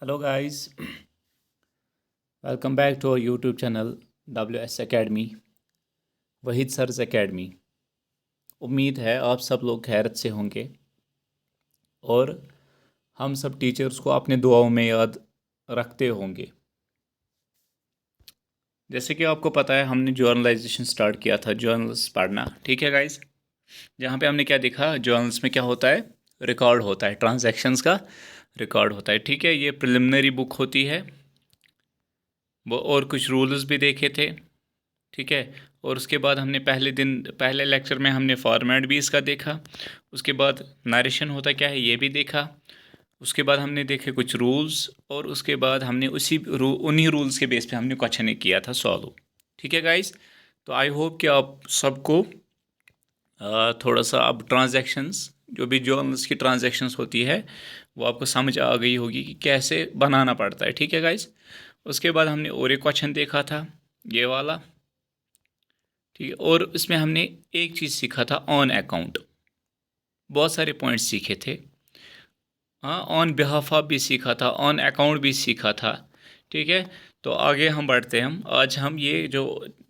Hello guys, welcome back to our YouTube channel WS Academy, Waheed sir's academy. उम्मीद है आप सब लोग खैरियत से होंगे और हम सब टीचर्स को अपने दुआओं में याद रखते होंगे। जैसे कि आपको पता है हमने जर्नलाइजेशन स्टार्ट किया था, जर्नल्स पढ़ना। ठीक है गाइस, जहाँ पे हमने क्या देखा, जर्नल्स में क्या होता है, रिकॉर्ड होता है, ट्रांजैक्शंस का रिकॉर्ड होता है। ठीक है, ये प्रिलिमिनरी बुक होती है वो, और कुछ रूल्स भी देखे थे। ठीक है, और उसके बाद हमने पहले लेक्चर में हमने फॉर्मेट भी इसका देखा। उसके बाद नरेशन होता क्या है ये भी देखा। उसके बाद हमने देखे कुछ रूल्स, और उसके बाद हमने उन्हीं रूल्स के बेस पे हमने क्वेश्चन किया था सॉल्व। ठीक है गाइस, तो आई होप कि आप सबको थोड़ा सा अब ट्रांजैक्शंस, जो भी जर्नल्स की ट्रांजैक्शंस होती है वो आपको समझ आ गई होगी कि कैसे बनाना पड़ता है। ठीक है गाइस, उसके बाद हमने और एक क्वेश्चन देखा था, ये वाला। ठीक है, और इसमें हमने एक चीज़ सीखा था, ऑन अकाउंट। बहुत सारे पॉइंट्स सीखे थे। हाँ, ऑन बिहाफ ऑफ भी सीखा था, ऑन अकाउंट भी सीखा था। ठीक है, तो आगे हम बढ़ते हैं। आज हम ये जो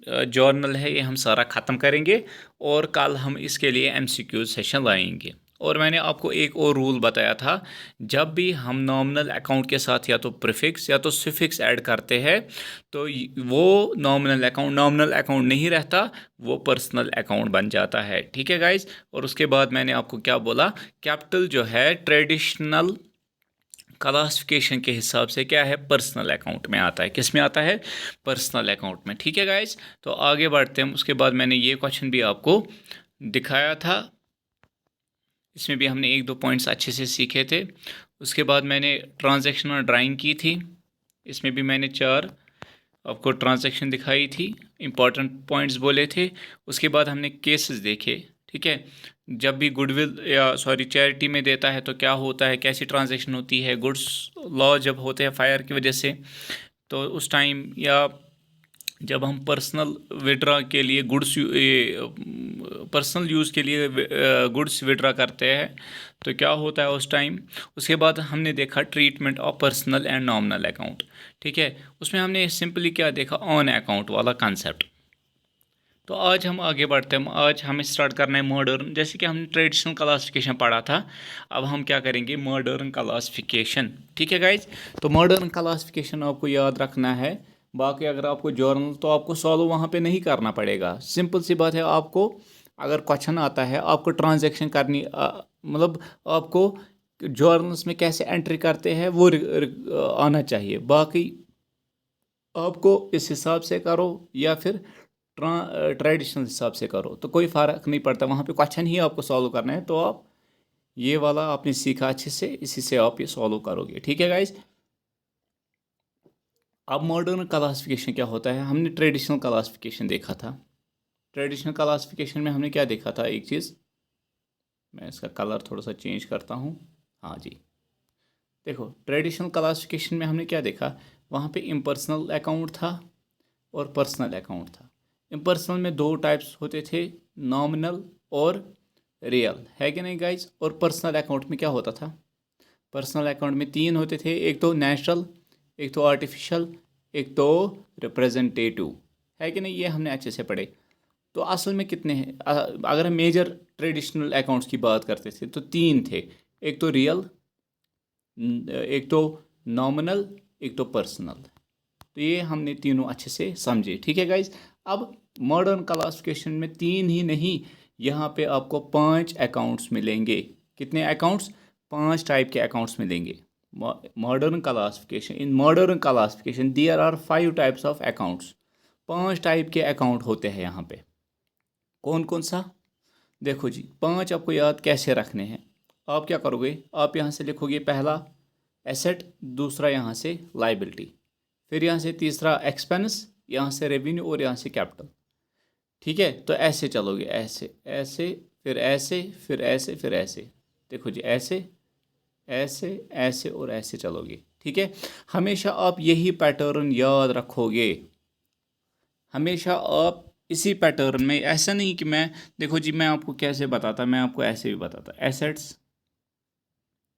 जर्नल है ये हम सारा ख़त्म करेंगे, और कल हम इसके लिए एमसीक्यू सेशन लाएंगे। और मैंने आपको एक और रूल बताया था, जब भी हम नॉमिनल अकाउंट के साथ या तो प्रीफिक्स या तो सुफिक्स ऐड करते हैं तो वो नॉमिनल अकाउंट नहीं रहता, वो पर्सनल अकाउंट बन जाता है। ठीक है गाइज, और उसके बाद मैंने आपको क्या बोला, कैपिटल जो है ट्रेडिशनल क्लासिफिकेशन के हिसाब से क्या है, पर्सनल अकाउंट में आता है। किस में आता है, पर्सनल अकाउंट में। ठीक है गाइज, तो आगे बढ़ते हैं। उसके बाद मैंने ये क्वेश्चन भी आपको दिखाया था, इसमें भी हमने एक दो पॉइंट्स अच्छे से सीखे थे। उसके बाद मैंने ट्रांजैक्शनल ड्राइंग की थी, इसमें भी मैंने चार आपको ट्रांजैक्शन दिखाई थी, इंपॉर्टेंट पॉइंट्स बोले थे। उसके बाद हमने केसेस देखे। ठीक है, जब भी गुडविल या सॉरी चैरिटी में देता है तो क्या होता है, कैसी ट्रांजैक्शन होती है, गुड्स लॉ जब होते हैं फायर की वजह से तो उस टाइम, या जब हम पर्सनल विड्रा के लिए गुड्स पर्सनल यूज़ के लिए गुड्स विड्रा करते हैं तो क्या होता है उस टाइम। उसके बाद हमने देखा treatment of personal and nominal account. ठीक है, उसमें हमने सिंपली क्या देखा, ऑन अकाउंट वाला कंसेप्ट। तो आज हम आगे बढ़ते हैं। आज हमें स्टार्ट करना है मॉडर्न। जैसे कि हमने ट्रेडिशनल क्लासिफिकेशन पढ़ा था, अब हम क्या करेंगे, मॉडर्न क्लासिफिकेशन। ठीक है गाइज, तो मॉडर्न क्लासिफिकेशन आपको याद रखना है। बाकी अगर आपको जर्नल तो आपको सॉल्व वहाँ पे नहीं करना पड़ेगा, सिंपल सी बात है। आपको अगर क्वेश्चन आता है, आपको ट्रांजैक्शन करनी मतलब आपको जर्नल्स में कैसे एंट्री करते हैं वो आना चाहिए। बाकी आपको इस हिसाब से करो या फिर ट्रेडिशनल हिसाब से करो तो कोई फ़र्क नहीं पड़ता, वहाँ पे क्वेश्चन ही आपको सॉल्व करना है। तो आप ये वाला आपने सीखा अच्छे से, इसी से आप ये सॉल्व करोगे। ठीक है गाइज, अब मॉडर्न क्लासिफिकेशन क्या होता है, हमने ट्रेडिशनल क्लासिफिकेशन देखा था। ट्रेडिशनल क्लासिफिकेशन में हमने क्या देखा था, एक चीज़, मैं इसका कलर थोड़ा सा चेंज करता हूँ। हाँ जी, देखो ट्रेडिशनल क्लासिफिकेशन में हमने क्या देखा, वहाँ पे इम्पर्सनल अकाउंट था और पर्सनल अकाउंट था। इम्पर्सनल में दो टाइप्स होते थे, नॉमिनल और रियल, है कि नहीं गाइज। और पर्सनल अकाउंट में क्या होता था, पर्सनल अकाउंट में तीन होते थे, एक तो नेचुरल, एक तो आर्टिफिशियल, एक तो रिप्रेजेंटेटिव, है कि नहीं। ये हमने अच्छे से पढ़े। तो असल में कितने हैं, अगर हम मेजर ट्रेडिशनल अकाउंट्स की बात करते थे तो तीन थे, एक तो रियल, एक तो नॉमिनल, एक तो पर्सनल। तो ये हमने तीनों अच्छे से समझे। ठीक है गाइज, अब मॉडर्न क्लासिफिकेशन में तीन ही नहीं, यहाँ पे आपको 5 अकाउंट्स मिलेंगे। कितने अकाउंट्स, 5 टाइप के अकाउंट्स मिलेंगे। Modern classification, in modern classification there are 5 types of accounts. 5 type के अकाउंट होते हैं यहाँ पे। कौन कौन सा, देखो जी, 5 आपको याद कैसे रखने हैं। आप क्या करोगे, आप यहाँ से लिखोगे पहला एसेट, दूसरा यहाँ से लाइबिलिटी, फिर यहाँ से तीसरा एक्सपेंस, यहाँ से रेवेन्यू, और यहाँ से कैपिटल। ठीक है, तो ऐसे चलोगे, ऐसे ऐसे, फिर ऐसे, फिर ऐसे, फिर ऐसे। देखो जी, ऐसे ऐसे ऐसे और ऐसे चलोगे। ठीक है, हमेशा आप यही पैटर्न याद रखोगे, हमेशा आप इसी पैटर्न में। ऐसा नहीं कि मैं, देखो जी मैं आपको कैसे बताता, मैं आपको ऐसे भी बताता, एसेट्स,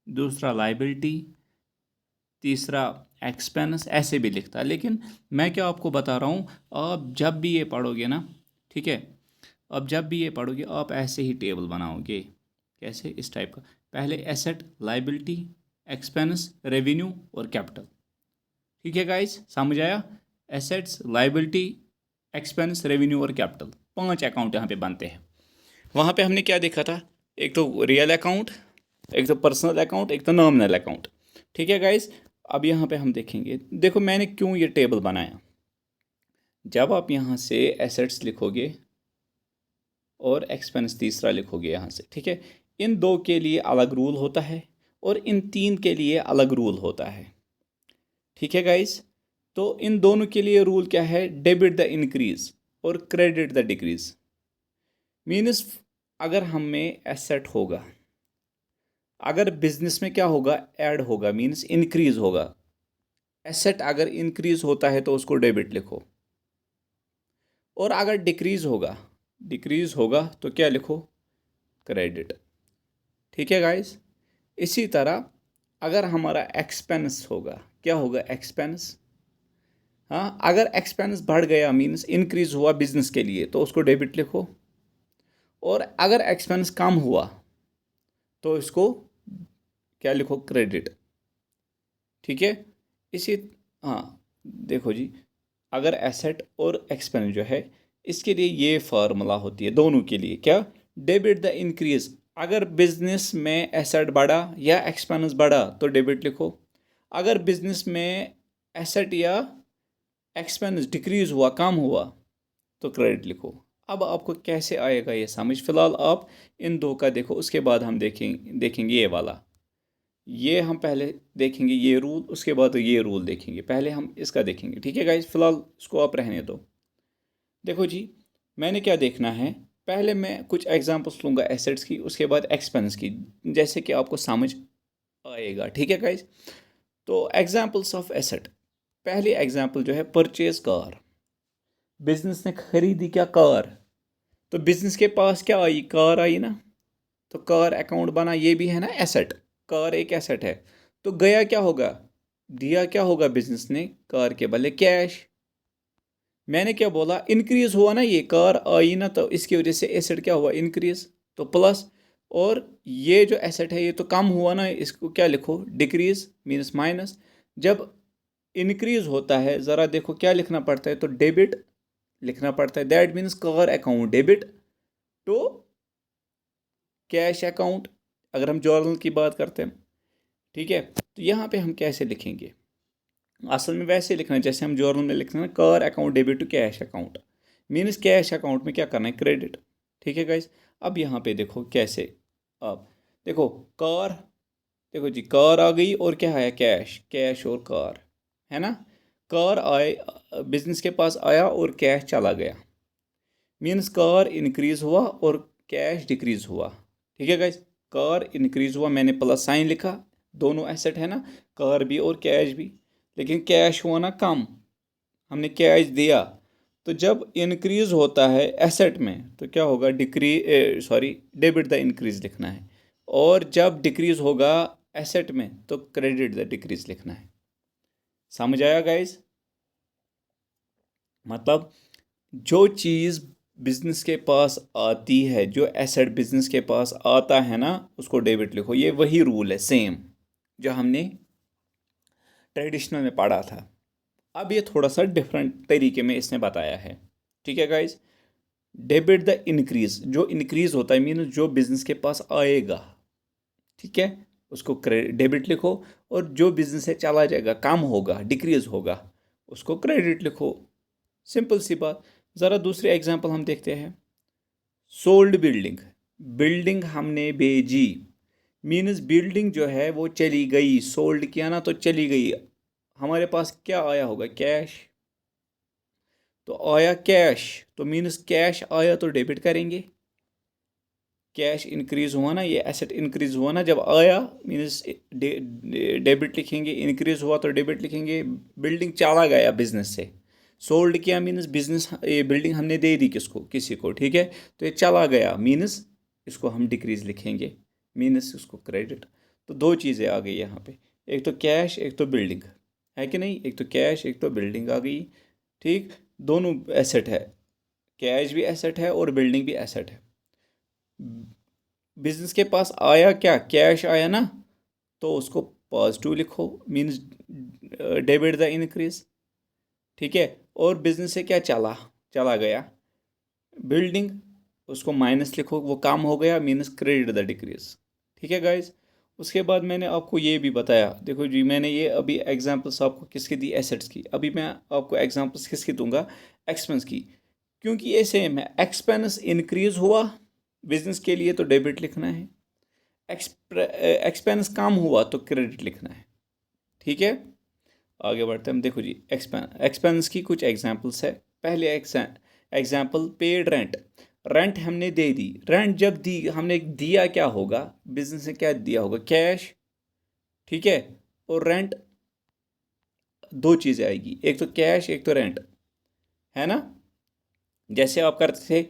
दूसरा लाइबिलिटी, तीसरा एक्सपेंस, ऐसे भी लिखता है। लेकिन मैं क्या आपको बता रहा हूँ, आप जब भी ये पढ़ोगे ना, ठीक है, अब जब भी ये पढ़ोगे आप ऐसे ही टेबल बनाओगे। कैसे? इस टाइप का। पहले एसेट, लाइबिलिटी, एक्सपेंस, रेवेन्यू और कैपिटल। ठीक है गाइस, समझ आया? एसेट्स, लाइबिलिटी, एक्सपेंस, रेवेन्यू और कैपिटल, 5 अकाउंट यहाँ पे बनते हैं। वहाँ पे हमने क्या देखा था? एक तो रियल अकाउंट, एक तो पर्सनल अकाउंट, एक तो नॉमिनल अकाउंट। ठीक है गाइस, अब यहाँ पे हम देखेंगे। देखो मैंने क्यों ये टेबल बनाया। जब आप यहाँ से एसेट्स लिखोगे और एक्सपेंस तीसरा लिखोगे यहाँ से, ठीक है, इन दो के लिए अलग रूल होता है और इन तीन के लिए अलग रूल होता है। ठीक है गाइस, तो इन दोनों के लिए रूल क्या है? डेबिट द इंक्रीज और क्रेडिट द डिक्रीज। मीन्स अगर हम में एसेट होगा, अगर बिजनेस में क्या होगा? ऐड होगा, मीन्स इंक्रीज होगा। एसेट अगर इंक्रीज होता है तो उसको डेबिट लिखो, और अगर डिक्रीज होगा तो क्या लिखो? क्रेडिट। ठीक है गाइस, इसी तरह अगर हमारा एक्सपेंस होगा, क्या होगा? एक्सपेंस। हाँ, अगर एक्सपेंस बढ़ गया मीन्स इंक्रीज हुआ बिजनेस के लिए, तो उसको डेबिट लिखो। और अगर एक्सपेंस कम हुआ तो इसको क्या लिखो? क्रेडिट। ठीक है, इसी, हाँ देखो जी, अगर एसेट और एक्सपेंस जो है, इसके लिए ये फार्मूला होती है दोनों के लिए। क्या? Debit the increase. अगर बिजनेस में एसेट बढ़ा या एक्सपेंस बढ़ा तो डेबिट लिखो। अगर बिजनेस में एसेट या एक्सपेंस डिक्रीज हुआ, कम हुआ, तो क्रेडिट लिखो। अब आपको कैसे आएगा ये समझ? फिलहाल आप इन दो का देखो, उसके बाद हम देखेंगे ये वाला। ये हम पहले देखेंगे ये रूल, उसके बाद ये रूल देखेंगे। पहले हम इसका देखेंगे। ठीक है गाइस, फिलहाल इसको आप रहने दो। देखो जी, मैंने क्या देखना है, पहले मैं कुछ एग्जांपल्स लूँगा एसेट्स की, उसके बाद एक्सपेंस की, जैसे कि आपको समझ आएगा। ठीक है गाइस, तो एग्जांपल्स ऑफ एसेट। पहली एग्जांपल जो है, परचेज कार। बिजनेस ने खरीदी क्या? कार। तो बिजनेस के पास क्या आई? कार आई ना, तो कार अकाउंट बना, ये भी है ना एसेट। कार एक एसेट है। तो गया क्या होगा? दिया क्या होगा बिजनेस ने? कार के बदले कैश। मैंने क्या बोला? इंक्रीज हुआ ना, ये कार आई ना, तो इसकी वजह से एसेट क्या हुआ? इंक्रीज, तो प्लस। और ये जो एसेट है ये तो कम हुआ ना, इसको क्या लिखो? Decrease, मीनस minus. जब इंक्रीज होता है, ज़रा देखो क्या लिखना पड़ता है, तो डेबिट लिखना पड़ता है। That means car account debit to cash account, अगर हम जर्नल की बात करते हैं। ठीक है, तो यहाँ पे हम कैसे लिखेंगे? असल में वैसे लिखना है जैसे हम जर्नल में लिखते हैं ना, car account debit to cash account, means cash account में क्या करना है? क्रेडिट। ठीक है गाइस, अब यहाँ पे देखो कैसे। अब देखो कार, देखो जी, कार आ गई और क्या आया? कैश। कैश और कार, है ना। कार आए, बिजनेस के पास आया और कैश चला गया, मीन्स कार इंक्रीज हुआ और कैश डिक्रीज हुआ। ठीक है गाइस, कार इंक्रीज हुआ, मैंने प्लस साइन लिखा, दोनों एसेट है ना, कार भी और कैश भी। लेकिन कैश हुआ ना कम, हमने कैश दिया। तो जब इंक्रीज होता है एसेट में तो क्या होगा? डेबिट द इंक्रीज लिखना है। और जब डिक्रीज होगा एसेट में तो क्रेडिट द डिक्रीज लिखना है। समझ आया गाइस? मतलब जो चीज़ बिजनेस के पास आती है, जो एसेट बिजनेस के पास आता है ना, उसको डेबिट लिखो। ये वही रूल है सेम जो हमने ट्रेडिशनल में पढ़ा था। अब ये थोड़ा सा डिफरेंट तरीके में इसने बताया है। ठीक है गाइस, डेबिट द इंक्रीज, जो इंक्रीज होता है मीन जो बिजनेस के पास आएगा, ठीक है, उसको डेबिट लिखो। और जो बिजनेस है चला जाएगा, कम होगा, डिक्रीज होगा, उसको क्रेडिट लिखो। सिंपल सी बात। ज़रा दूसरे एग्जांपल हम देखते हैं। सोल्ड बिल्डिंग, बिल्डिंग हमने भेजी, मीन्स बिल्डिंग जो है वो चली गई। सोल्ड किया ना तो चली गई। हमारे पास क्या आया होगा? कैश। तो आया कैश, तो मीन्स कैश आया तो डेबिट करेंगे। कैश इंक्रीज हुआ ना, ये एसेट इंक्रीज हुआ ना, जब आया मीन्स डेबिट लिखेंगे, इंक्रीज हुआ तो डेबिट लिखेंगे। बिल्डिंग चला गया बिजनेस से, सोल्ड किया मीन्स बिजनेस, ये बिल्डिंग हमने दे दी किसको? किसी को। ठीक है, तो ये चला गया मीन्स इसको हम डिक्रीज लिखेंगे, मीन्स उसको क्रेडिट। तो दो चीज़ें आ गई यहाँ पे। एक तो कैश एक तो बिल्डिंग, है कि नहीं? एक तो कैश एक तो बिल्डिंग आ गई, ठीक। दोनों एसेट है, कैश भी एसेट है और बिल्डिंग भी एसेट है। बिजनेस के पास आया क्या? कैश आया ना, तो उसको पॉजिटिव लिखो, मीन्स डेबिट द इंक्रीज, ठीक है। और बिजनेस से क्या चला, चला गया बिल्डिंग, उसको माइनस लिखो, वो काम हो गया, मीन्स क्रेडिट द डिक्रीज, ठीक है गाइज। उसके बाद मैंने आपको ये भी बताया, देखो जी मैंने ये अभी एग्जांपल्स आपको किसकी दी? एसेट्स की। अभी मैं आपको एग्जांपल्स किसकी दूंगा? एक्सपेंस की, क्योंकि ये सेम है। एक्सपेंस इंक्रीज हुआ बिजनेस के लिए तो डेबिट लिखना है, एक्सपेंस कम हुआ तो क्रेडिट लिखना है, ठीक है। आगे बढ़ते हैं हम। देखो जी एक्सपेंस की कुछ एग्जांपल्स है। पहले एग्जांपल, पेड रेंट। रेंट हमने दे दी, रेंट जब दी हमने दिया क्या होगा? बिजनेस ने क्या दिया होगा? कैश, ठीक है। और रेंट, दो चीज़ें आएगी, एक तो कैश एक तो रेंट, है ना। जैसे आप करते थे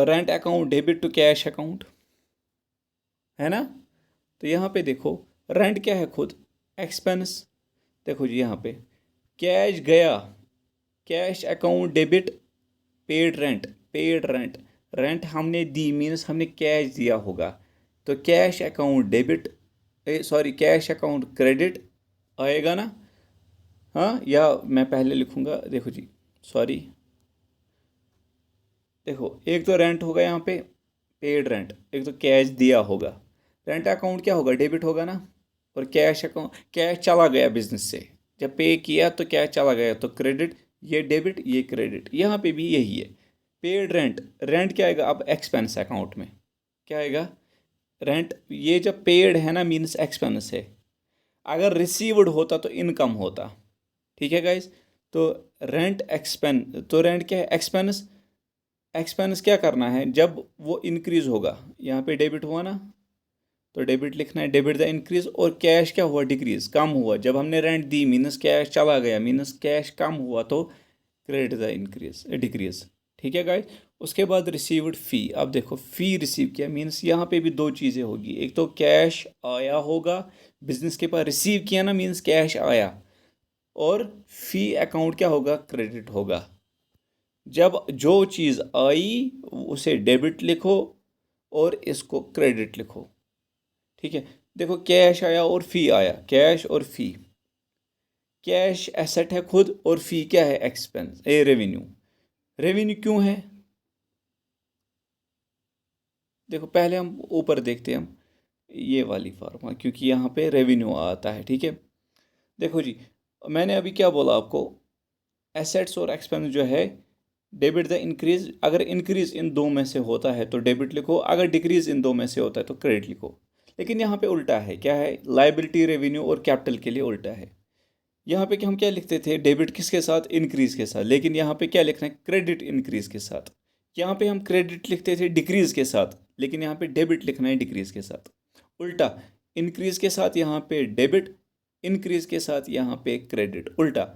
rent account debit to cash account, है ना। तो यहाँ पे देखो रेंट क्या है? खुद एक्सपेंस। देखो जी यहाँ पे कैश गया, cash account debit, paid rent, paid rent, rent हमने दी मीन्स हमने कैश दिया होगा, तो cash account debit, sorry cash account credit आएगा ना। हाँ, या मैं पहले लिखूँगा, देखो जी, सॉरी, देखो एक तो रेंट होगा यहाँ पे पेड रेंट, एक तो कैश दिया होगा, रेंट अकाउंट क्या होगा? डेबिट होगा ना। और कैश अकाउंट, कैश चला गया बिजनेस से, जब पे किया तो कैश चला गया तो क्रेडिट, ये डेबिट ये क्रेडिट, यहाँ पे भी यही है। पेड रेंट, रेंट क्या आएगा अब? एक्सपेंस अकाउंट में क्या आएगा? रेंट। ये जब पेड है ना मीन्स एक्सपेंस है, अगर रिसीव्ड होता तो इनकम होता, ठीक है गाइज। तो रेंट एक्सपेंस, तो रेंट क्या है? एक्सपेंस। एक्सपेंस क्या करना है? जब वो इंक्रीज होगा, यहाँ पे डेबिट हुआ ना, तो डेबिट लिखना है, डेबिट द इंक्रीज। और कैश क्या हुआ? डिक्रीज, कम हुआ, जब हमने रेंट दी मीनस कैश चला गया, मीनस कैश कम हुआ तो क्रेडिट द इंक्रीज डिक्रीज, ठीक है गाइस। उसके बाद रिसीव्ड फ़ी। अब देखो फ़ी रिसीव किया मीन्स यहाँ पे भी दो चीज़ें होगी, एक तो कैश आया होगा बिजनेस के पास, रिसीव किया ना मीन्स कैश आया, और फ़ी अकाउंट क्या होगा? क्रेडिट होगा। जब जो चीज़ आई उसे डेबिट लिखो और इसको क्रेडिट लिखो, ठीक है। देखो कैश आया और फ़ी आया, कैश और फ़ी, कैश एसेट है खुद और फ़ी क्या है? Expense, revenue. रेवेन्यू क्यों है? देखो पहले हम ऊपर देखते हैं, हम ये वाली फार्मूला, क्योंकि यहाँ पे रेवेन्यू आता है, ठीक है। देखो जी मैंने अभी क्या बोला आपको? एसेट्स और एक्सपेंस जो है, डेबिट द इंक्रीज, अगर इंक्रीज इन दो में से होता है तो डेबिट लिखो, अगर डिक्रीज इन दो में से होता है तो क्रेडिट लिखो। लेकिन यहाँ पे उल्टा है, क्या है? लाइबिलिटी रेवेन्यू और कैपिटल के लिए उल्टा है। यहाँ पे कि हम क्या लिखते थे? डेबिट किसके साथ? इंक्रीज के साथ। लेकिन यहाँ पे क्या लिखना है? क्रेडिट इंक्रीज के साथ। यहाँ पे हम क्रेडिट लिखते थे डिक्रीज के साथ, लेकिन यहाँ पे डेबिट लिखना है डिक्रीज के साथ। उल्टा, इंक्रीज के साथ यहाँ पे डेबिट, इंक्रीज के साथ यहाँ पे क्रेडिट, उल्टा।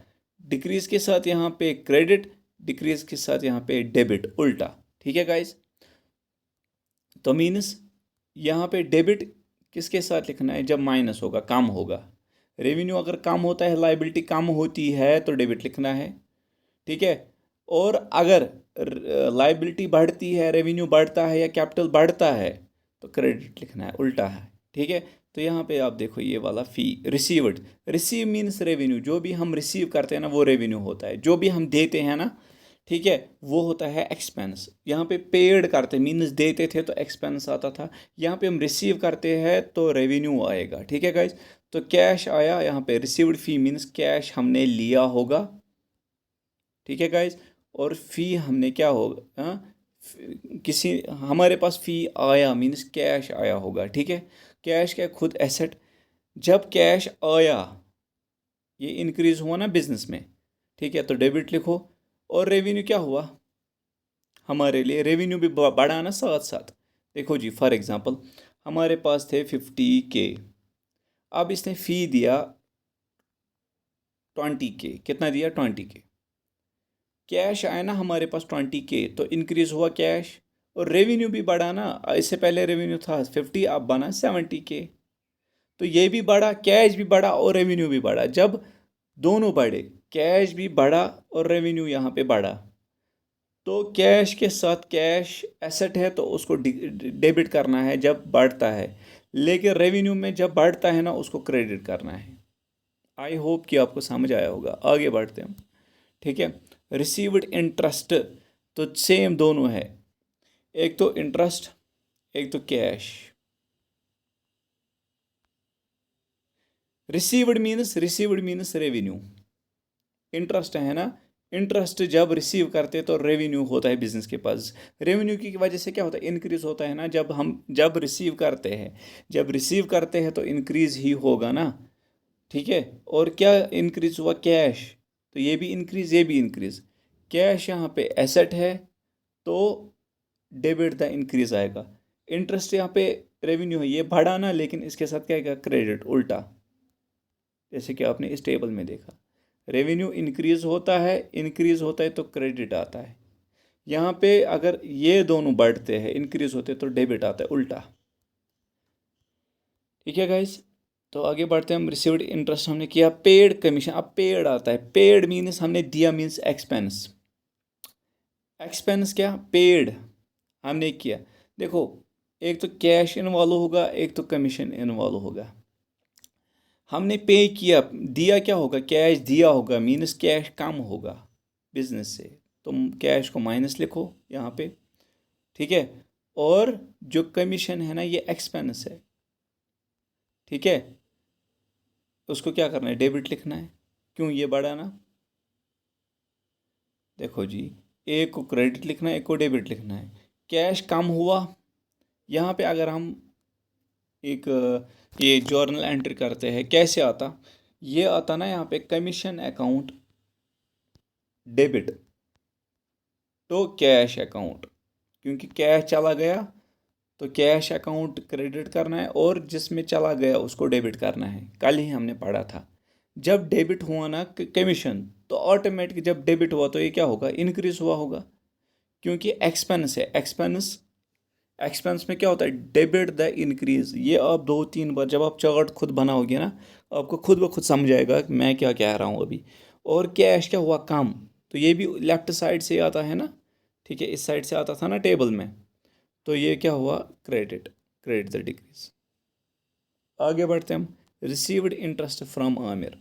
डिक्रीज के साथ यहाँ पे क्रेडिट, डिक्रीज के साथ यहाँ पे डेबिट, उल्टा, ठीक है गाइज। तो मीन्स यहाँ पे डेबिट किसके साथ लिखना है? जब माइनस होगा, कम होगा। रेवेन्यू अगर कम होता है, लाइबिलिटी कम होती है तो डेबिट लिखना है, ठीक है। और अगर लाइबिलिटी बढ़ती है, रेवेन्यू बढ़ता है या कैपिटल बढ़ता है तो क्रेडिट लिखना है, उल्टा है, ठीक है। तो यहाँ पे आप देखो ये वाला फ़ी रिसीव्ड, रिसीव मीन्स रेवेन्यू, जो भी हम रिसीव करते हैं ना वो रेवेन्यू होता है, जो भी हम देते हैं ना, ठीक है, वो होता है एक्सपेंस। यहाँ पे पेड करते मीन्स देते थे तो एक्सपेंस आता था, यहाँ पे हम रिसीव करते हैं तो रेवेन्यू आएगा, ठीक है गाइज। तो कैश आया यहाँ पे, रिसीव्ड फ़ी मीन्स कैश हमने लिया होगा, ठीक है गाइज। और फ़ी हमने क्या होगा? हाँ, किसी हमारे पास फ़ी आया मीन्स कैश आया होगा, ठीक है। कैश क्या? खुद एसेट। जब कैश आया, ये इंक्रीज हुआ ना बिजनेस में, ठीक है, तो डेबिट लिखो। और रेवेन्यू क्या हुआ? हमारे लिए रेवेन्यू भी बढ़ा ना साथ साथ। देखो जी फॉर एग्जांपल हमारे पास थे 50K, अब इसने फ़ी दिया 20K, कितना दिया? 20K। कैश आया ना हमारे पास 20K, तो इंक्रीज हुआ कैश, और रेवेन्यू भी बढ़ा ना, इससे पहले रेवेन्यू था 50, अब बना 70K। तो ये भी बढ़ा, कैश भी बढ़ा और रेवेन्यू भी बढ़ा। जब दोनों बढ़े, कैश भी बढ़ा और रेवेन्यू यहाँ पे बढ़ा, तो कैश के साथ, कैश एसेट है तो उसको डेबिट करना है जब बढ़ता है, लेकिन रेवेन्यू में जब बढ़ता है ना उसको क्रेडिट करना है। आई होप कि आपको समझ आया होगा। आगे बढ़ते हैं, ठीक है। रिसीव्ड इंटरेस्ट तो सेम दोनों है, एक तो इंटरेस्ट एक तो cash. Received means revenue. Interest है ना, इंटरेस्ट जब रिसीव करते तो रेवेन्यू होता है बिजनेस के पास। रेवेन्यू की वजह से क्या होता है, इंक्रीज होता है ना। जब रिसीव करते हैं, जब रिसीव करते हैं तो इंक्रीज ही होगा ना, ठीक है। और क्या इंक्रीज हुआ, कैश, तो ये भी इंक्रीज ये भी इंक्रीज। कैश यहाँ पे एसेट है तो डेबिट द इंक्रीज आएगा। इंटरेस्ट यहाँ पे रेवेन्यू है, ये बढ़ाना, लेकिन इसके साथ क्या आएगा, क्रेडिट, उल्टा। जैसे कि आपने इस टेबल में देखा, रेवेन्यू इंक्रीज होता है तो क्रेडिट आता है। यहाँ पे अगर ये दोनों बढ़ते हैं, इंक्रीज होते हैं, तो डेबिट आता है, उल्टा। ठीक है गाइस, तो आगे बढ़ते हैं हम। रिसीव्ड इंटरेस्ट हमने किया, पेड कमीशन, अब पेड आता है। पेड मीन्स हमने दिया, मीन्स एक्सपेंस। एक्सपेंस क्या, पेड हमने किया। देखो, एक तो कैश इन्वॉल्व होगा, एक तो कमीशन इन्वॉल्व होगा। हमने पे किया, दिया क्या होगा, कैश दिया होगा, मीन्स कैश कम होगा बिजनेस से, तुम कैश को माइनस लिखो यहाँ पे, ठीक है। और जो कमीशन है ना, ये एक्सपेंस है, ठीक है। उसको क्या करना है, डेबिट लिखना है। क्यों, ये बढ़ाना। देखो जी, एक को क्रेडिट लिखना है, एक को डेबिट लिखना है। कैश कम हुआ, यहाँ पे अगर हम एक ये जर्नल एंट्री करते हैं, कैसे आता, ये आता ना यहाँ पे, कमीशन अकाउंट डेबिट तो कैश अकाउंट, क्योंकि कैश चला गया तो कैश अकाउंट क्रेडिट करना है, और जिसमें चला गया उसको डेबिट करना है। कल ही हमने पढ़ा था, जब डेबिट हुआ ना कमीशन, तो ऑटोमेटिक जब डेबिट हुआ तो ये क्या होगा, इंक्रीज हुआ होगा, क्योंकि एक्सपेंस है। एक्सपेंस में क्या होता है, डेबिट द इंक्रीज। ये आप 2-3 बार जब आप चार्ट खुद बनाओगे ना, आपको खुद ब खुद समझ आएगा कि मैं क्या कह रहा हूँ अभी। और कैश क्या हुआ, कम, तो ये भी लेफ्ट साइड से आता है ना, ठीक है, इस साइड से आता था ना टेबल में, तो ये क्या हुआ, क्रेडिट द डिक्रीज। आगे बढ़ते हैं हम। रिसीव्ड इंटरेस्ट फ्रॉम आमिर,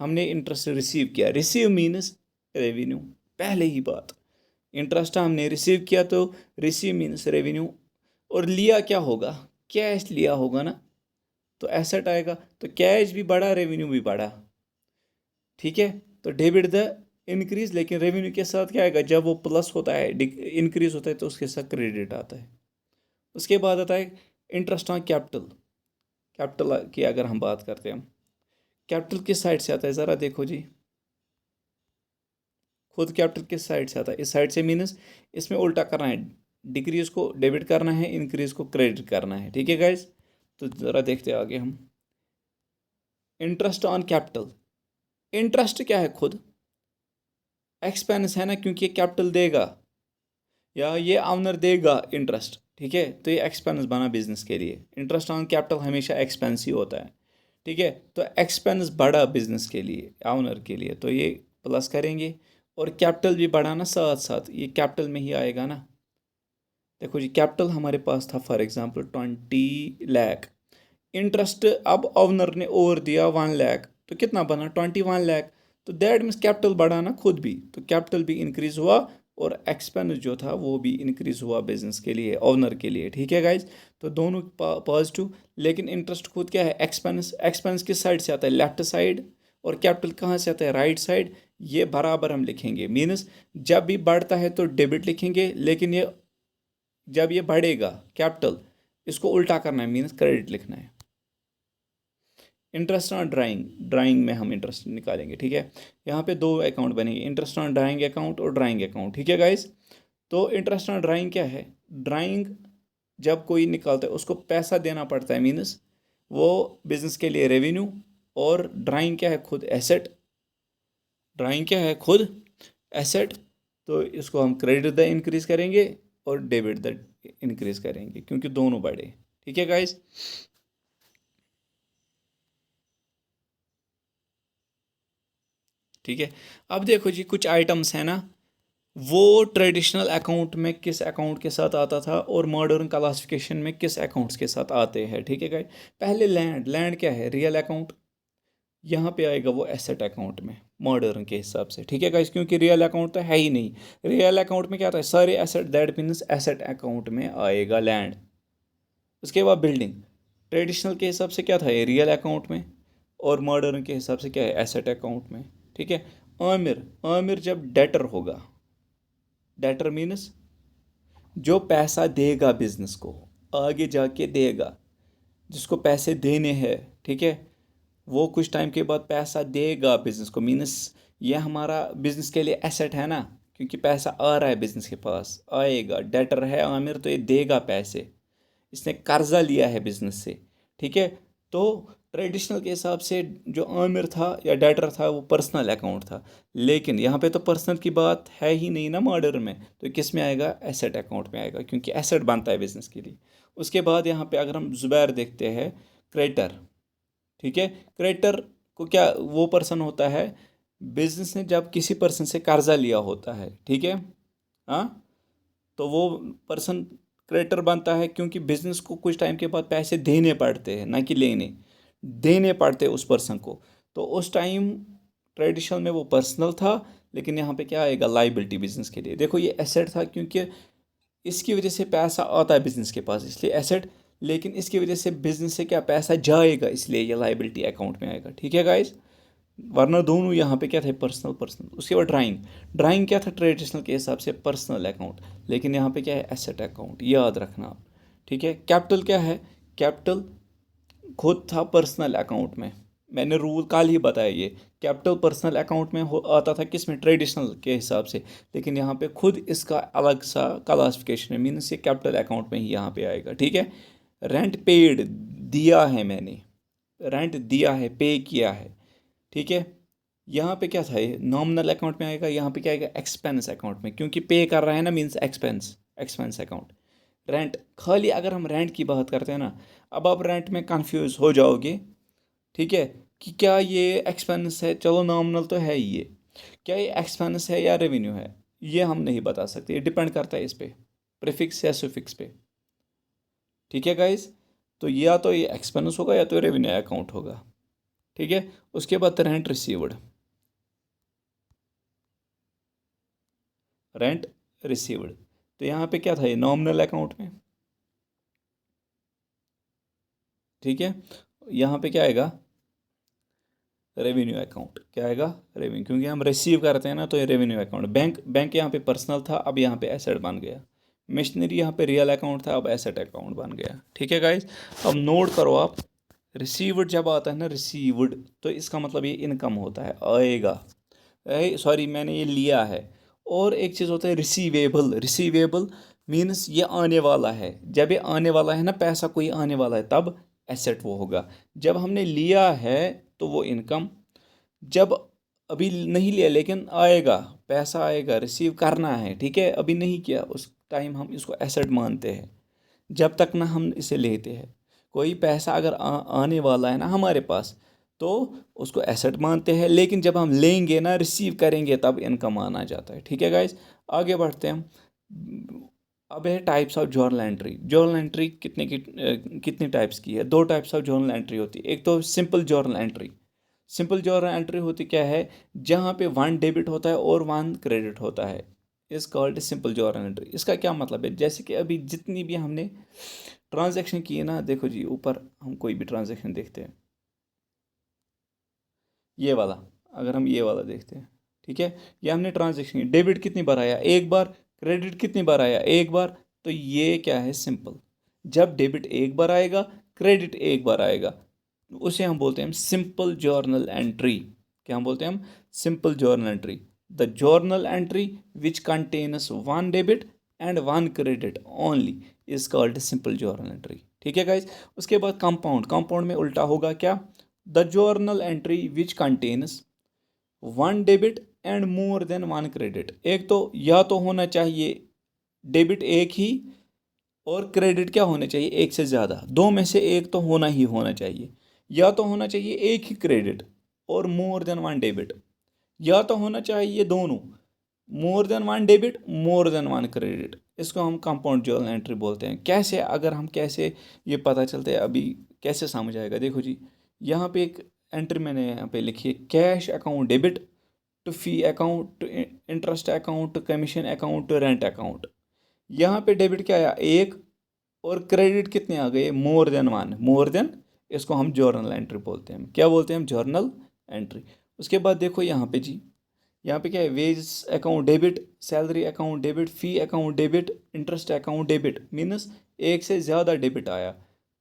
हमने इंटरेस्ट रिसीव किया। रिसीव मीन्स रेवेन्यू, पहले ही बात। इंटरेस्ट हमने रिसीव किया तो रिसीव मीन्स रेवेन्यू। और लिया क्या होगा, कैश लिया होगा ना, तो एसेट आएगा, तो कैश भी बढ़ा, रेवेन्यू भी बढ़ा, ठीक है। तो डेबिट द इंक्रीज, लेकिन रेवेन्यू के साथ क्या आएगा, जब वो प्लस होता है, इंक्रीज होता है, तो उसके साथ क्रेडिट आता है। उसके बाद आता है इंटरेस्ट ऑन कैपिटल। कैपिटल की अगर हम बात करते हैं, हम कैपिटल किस साइड से आता है, ज़रा देखो जी, खुद कैपिटल किस साइड से आता है, इस साइड से, मीनस इसमें उल्टा करना है, डिक्रीज को डेबिट करना है, इंक्रीज को क्रेडिट करना है, ठीक है गाइज। तो ज़रा देखते हैं आगे हम। इंटरेस्ट ऑन कैपिटल, इंटरेस्ट क्या है, खुद एक्सपेंस है ना, क्योंकि ये कैपिटल देगा या ये ऑनर देगा इंटरेस्ट, ठीक है, तो ये एक्सपेंस बना बिजनेस के लिए। इंटरेस्ट ऑन कैपिटल हमेशा एक्सपेंस ही होता है, ठीक है। तो एक्सपेंस बढ़ा बिजनेस के लिए, ऑनर के लिए, तो ये प्लस करेंगे। और कैपिटल भी बढ़ाना साथ साथ, ये कैपिटल में ही आएगा ना। देखो जी, कैपिटल हमारे पास था फॉर एग्जांपल 20 लाख, इंटरेस्ट अब ओनर ने और दिया 1 लाख, तो कितना बना, 21 लाख। तो दैट मीन्स कैपिटल बढ़ा ना खुद भी, तो कैपिटल भी इंक्रीज हुआ, और एक्सपेंस जो था वो भी इंक्रीज हुआ बिजनेस के लिए, ओनर के लिए, ठीक है गाइज। तो दोनों पॉजिटिव, लेकिन इंटरेस्ट खुद क्या है, एक्सपेंस। एक्सपेंस किस साइड से आता है, लेफ्ट साइड, और कैपिटल कहाँ से आता है, राइट साइड। ये बराबर हम लिखेंगे, मीन्स जब भी बढ़ता है तो डेबिट लिखेंगे, लेकिन ये जब ये बढ़ेगा कैपिटल, इसको उल्टा करना है, मीन्स क्रेडिट लिखना है। इंटरेस्ट ऑन ड्राइंग, ड्राइंग में हम इंटरेस्ट निकालेंगे, ठीक है। यहाँ पे 2 अकाउंट बनेंगे, इंटरेस्ट ऑन ड्राइंग अकाउंट और ड्राइंग अकाउंट, ठीक है गाइस। तो इंटरेस्ट ऑन ड्राइंग क्या है, ड्राइंग जब कोई निकालता है उसको पैसा देना पड़ता है, मीन्स वो बिजनेस के लिए रेवेन्यू। और ड्राइंग क्या है, खुद एसेट। ड्राइंग क्या है, खुद एसेट। तो इसको हम क्रेडिट द इंक्रीज करेंगे और डेबिट द इंक्रीज करेंगे, क्योंकि दोनों बढ़े, ठीक है गाइस। ठीक है। अब देखो जी, कुछ आइटम्स हैं ना, वो ट्रेडिशनल अकाउंट में किस अकाउंट के साथ आता था और मॉडर्न क्लासिफिकेशन में किस अकाउंट्स के साथ आते हैं, ठीक है गाइस। पहले लैंड, लैंड क्या है, रियल अकाउंट, यहाँ पे आएगा वो एसेट अकाउंट में मॉडर्न के हिसाब से, ठीक है गाइस, क्योंकि रियल अकाउंट तो है ही नहीं। रियल अकाउंट में क्या आता है, सारे asset, that means asset account में आएगा लैंड। उसके बाद बिल्डिंग, ट्रेडिशनल के हिसाब से क्या था, ये रियल अकाउंट में, और मॉडर्न के हिसाब से क्या है, एसेट अकाउंट में, ठीक है। आमिर, आमिर जब डेटर होगा, डेटर मीन्स जो पैसा देगा बिजनेस को, आगे जाके देगा, जिसको पैसे देने हैं, ठीक है, वो कुछ टाइम के बाद पैसा देगा बिजनेस को, मीन्स ये हमारा बिजनेस के लिए एसेट है ना, क्योंकि पैसा आ रहा है बिजनेस के पास, आएगा, डेटर है आमिर तो ये देगा पैसे, इसने कर्जा लिया है बिजनेस से, ठीक है। तो ट्रेडिशनल के हिसाब से जो आमिर था या डेटर था वो पर्सनल अकाउंट था, लेकिन यहाँ पे तो पर्सनल की बात है ही नहीं ना मॉडर्न में, तो किस में आएगा, एसेट अकाउंट में आएगा, क्योंकि एसेट बनता है बिजनेस के लिए। उसके बाद यहाँ पे अगर हम जुबैर देखते हैं, क्रेडिटर, ठीक है, क्रेडिटर को क्या, वो पर्सन होता है, बिजनेस ने जब किसी पर्सन से कर्जा लिया होता है, ठीक है, हाँ, तो वो पर्सन क्रेडिटर बनता है, क्योंकि बिजनेस को कुछ टाइम के बाद पैसे देने पड़ते हैं, ना कि लेने, देने पड़ते हैं उस पर्सन को। तो उस टाइम ट्रेडिशनल में वो पर्सनल था, लेकिन यहाँ पे क्या आएगा, लाइबिलिटी बिजनेस के लिए। देखो ये एसेट था, क्योंकि इसकी वजह से पैसा आता है बिजनेस के पास, इसलिए एसेट, लेकिन इसकी वजह से बिजनेस से क्या पैसा जाएगा, इसलिए ये लाइबिलिटी अकाउंट में आएगा, ठीक है गाइस। वरना दोनों यहाँ पे क्या थे, पर्सनल पर्सनल। उसके बाद ड्राइंग, ड्राइंग क्या था, ट्रेडिशनल के हिसाब से पर्सनल अकाउंट, लेकिन यहाँ पे क्या है, एसेट अकाउंट, याद रखना आप, ठीक है। कैपिटल क्या है, कैपिटल खुद था पर्सनल अकाउंट में, मैंने रूल कल ही बताया, ये कैपिटल पर्सनल अकाउंट में हो आता था, किस में, ट्रेडिशनल के हिसाब से, लेकिन यहाँ पे खुद इसका अलग सा क्लासिफिकेशन है, मीन्स ये कैपिटल अकाउंट में ही यहाँ पे आएगा, ठीक है। रेंट पेड, दिया है मैंने, रेंट दिया है, पे किया है, ठीक है। यहाँ पे क्या था, ये नॉमिनल अकाउंट में आएगा, यहाँ पे क्या आएगा, एक्सपेंस अकाउंट में, क्योंकि पे कर रहा है ना, means expense, expense account. Rent, खाली अगर हम रेंट की बात करते हैं ना, अब आप रेंट में कंफ्यूज हो जाओगे, ठीक है, कि क्या ये एक्सपेंस है, चलो नॉमिनल तो है ही ये, क्या ये एक्सपेंस है या रेवेन्यू है, ये हम नहीं बता सकते, ये डिपेंड करता है इस पे, प्रीफिक्स या सुफिक्स पे, ठीक है गाइस। तो या तो ये एक्सपेंस होगा या तो रेवेन्यू अकाउंट होगा, ठीक है। उसके बाद रेंट रिसीव्ड, रेंट रिसीव्ड, तो यहाँ पे क्या था, ये नॉमिनल अकाउंट में, ठीक है। यहाँ पे क्या आएगा, रेवेन्यू अकाउंट, क्या आएगा, रेवेन्यू, क्योंकि हम रिसीव करते हैं ना, तो ये रेवेन्यू अकाउंट। बैंक, बैंक यहाँ पे पर्सनल था, अब यहाँ पे एसेट बन गया। मशीनरी यहाँ पे रियल अकाउंट था, अब एसेट अकाउंट बन गया, ठीक है गाइज। अब नोट करो आप, रिसीव्ड जब आता है ना, रिसीव्ड, तो इसका मतलब ये इनकम होता है, आएगा, सॉरी मैंने ये लिया है। और एक चीज़ होता है रिसीवेबल, रिसीवेबल मीन्स ये आने वाला है, जब ये आने वाला है ना, पैसा कोई आने वाला है, तब एसेट वो होगा। जब हमने लिया है तो वो इनकम, जब अभी नहीं लिया लेकिन आएगा, पैसा आएगा, रिसीव करना है, ठीक है, अभी नहीं किया, उस टाइम हम इसको एसेट मानते हैं, जब तक ना हम इसे लेते हैं। कोई पैसा अगर आने वाला है ना हमारे पास, तो उसको एसेट मानते हैं, लेकिन जब हम लेंगे ना, रिसीव करेंगे, तब इनकम माना जाता है, ठीक है गाइस। आगे बढ़ते हैं हम। अब है types of journal entry. Journal entry कितने टाइप्स की है, दो टाइप्स ऑफ जर्नल एंट्री होती है। एक तो simple journal entry, simple journal entry होती क्या है, जहाँ पे वन डेबिट होता है और वन क्रेडिट होता है, इस कॉल्ड सिंपल जर्नल एंट्री। इसका क्या मतलब है, जैसे कि अभी जितनी भी हमने ट्रांजैक्शन की है ना, देखो जी ऊपर हम कोई भी ट्रांजैक्शन देखते हैं, ये वाला, अगर हम ये वाला देखते हैं, ठीक है, ये हमने ट्रांजैक्शन की, डेबिट कितनी बार आया, एक बार, क्रेडिट कितनी बार आया, एक बार, तो ये क्या है, सिंपल। जब डेबिट एक बार आएगा, क्रेडिट एक बार आएगा, उसे हम बोलते हैं सिंपल जर्नल एंट्री। क्या हम बोलते हैं हम, simple journal entry. The journal entry which contains one debit and one credit only is called simple journal entry, ठीक है गाइज। उसके बाद कंपाउंड, कंपाउंड में उल्टा होगा क्या, the journal entry which contains one debit and more than one credit. एक तो या तो होना चाहिए डेबिट एक ही, और क्रेडिट क्या होने चाहिए, एक से ज़्यादा, दो में से एक तो होना ही होना चाहिए। या तो होना चाहिए एक ही क्रेडिट और मोर देन वन डेबिट, या तो होना चाहिए ये दोनों, more than one debit more than one credit, इसको हम कंपाउंड जर्नल एंट्री बोलते हैं। कैसे, अगर हम कैसे ये पता चलता है अभी कैसे समझ आएगा, देखो जी, यहाँ पे एक एंट्री मैंने यहाँ पे लिखी है, cash account debit to fee account to interest account to commission account to rent account. यहाँ पे डेबिट क्या आया एक, और क्रेडिट कितने आ गए more than one, more than, इसको हम जर्नल एंट्री बोलते हैं। क्या बोलते हैं हम, जर्नल एंट्री। उसके बाद देखो यहाँ पे जी, यहाँ पे क्या है, wage account debit, salary account debit, fee account debit, interest account debit, minus एक से ज़्यादा डेबिट आया।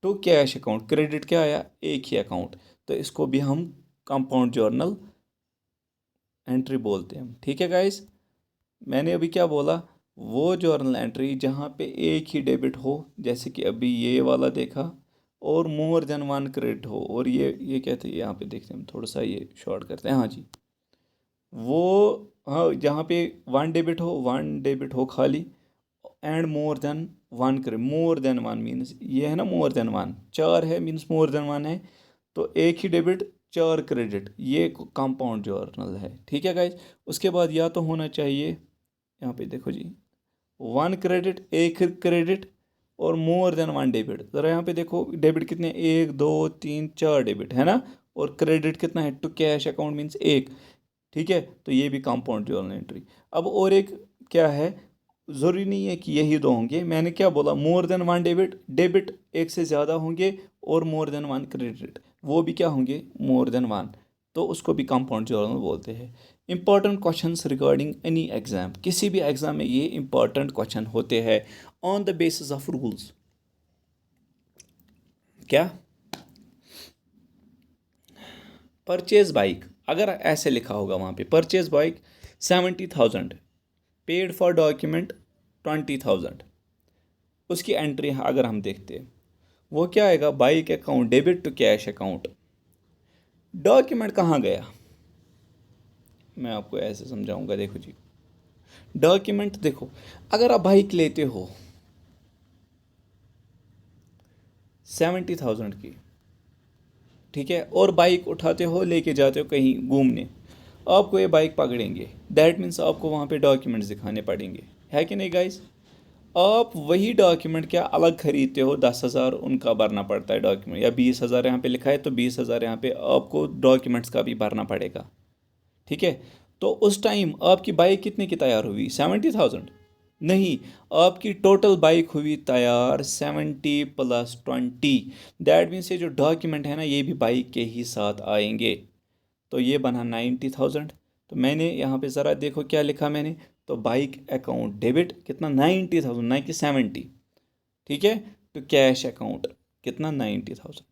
टू कैश अकाउंट, क्रेडिट क्या आया, एक ही अकाउंट, तो इसको भी हम कंपाउंड जर्नल एंट्री बोलते हैं। ठीक है गाइस, मैंने अभी क्या बोला, वो जर्नल एंट्री जहाँ पे एक ही डेबिट हो, जैसे कि अभी ये वाला देखा, और मोर देन वन क्रेडिट हो, और ये कहते हैं, यहाँ पे देखते हैं हम थोड़ा सा ये शॉर्ट करते हैं, हाँ जी, वो, हाँ, जहाँ पे वन डेबिट हो खाली, एंड मोर देन वन करे, मोर देन वन मीन्स ये है ना, मोर देन वन, चार है मीन्स मोर देन वन है, तो एक ही डेबिट चार क्रेडिट, ये कंपाउंड जर्नल है। ठीक है गाइज, उसके बाद या तो होना चाहिए, यहाँ पे देखो जी, वन क्रेडिट, एक क्रेडिट, और मोर देन वन डेबिट। ज़रा यहाँ पे देखो डेबिट कितने, एक दो तीन चार डेबिट है ना, और क्रेडिट कितना है, टू कैश अकाउंट मीन्स एक। ठीक है, तो ये भी कंपाउंड जर्नल एंट्री। अब और एक क्या है, ज़रूरी नहीं है कि यही दो होंगे, मैंने क्या बोला, more than one debit, debit एक से ज़्यादा होंगे, और मोर देन वन क्रेडिट, वो भी क्या होंगे, मोर देन वन, तो उसको भी कंपाउंड जर्नल बोलते हैं। Important questions regarding any exam, किसी भी एग्जाम में ये इंपॉर्टेंट क्वेश्चन होते हैं on the basis of rules. क्या, परचेज बाइक, अगर ऐसे लिखा होगा वहाँ पे, purchase bike 70,000, paid for document 20,000, उसकी एंट्री अगर हम देखते हैं, वो क्या आएगा, bike account debit to cash account. Document कहाँ गया, मैं आपको ऐसे समझाऊंगा, देखो जी, डॉक्यूमेंट देखो, अगर आप बाइक लेते हो 70,000 की, ठीक है, और बाइक उठाते हो लेके जाते हो कहीं घूमने, आपको ये बाइक पकड़ेंगे, दैट मीन्स आपको वहाँ पे डॉक्यूमेंट्स दिखाने पड़ेंगे, है कि नहीं गाइस। आप वही डॉक्यूमेंट क्या अलग खरीदते हो, 10,000 उनका भरना पड़ता है डॉक्यूमेंट, या 20,000 यहाँ पे लिखा है तो 20,000 यहाँ पे आपको डॉक्यूमेंट्स का भी भरना पड़ेगा। ठीक है, तो उस टाइम आपकी बाइक कितने की तैयार हुई, 70,000 नहीं, आपकी टोटल बाइक हुई तैयार 70 + 20, दैट मीन्स ये जो डॉक्यूमेंट है ना, ये भी बाइक के ही साथ आएंगे, तो ये बना 90,000। तो मैंने यहाँ पे ज़रा देखो क्या लिखा मैंने, तो बाइक अकाउंट डेबिट कितना, 90,000 ना कि 70, ठीक है, तो कैश अकाउंट कितना, 90,000।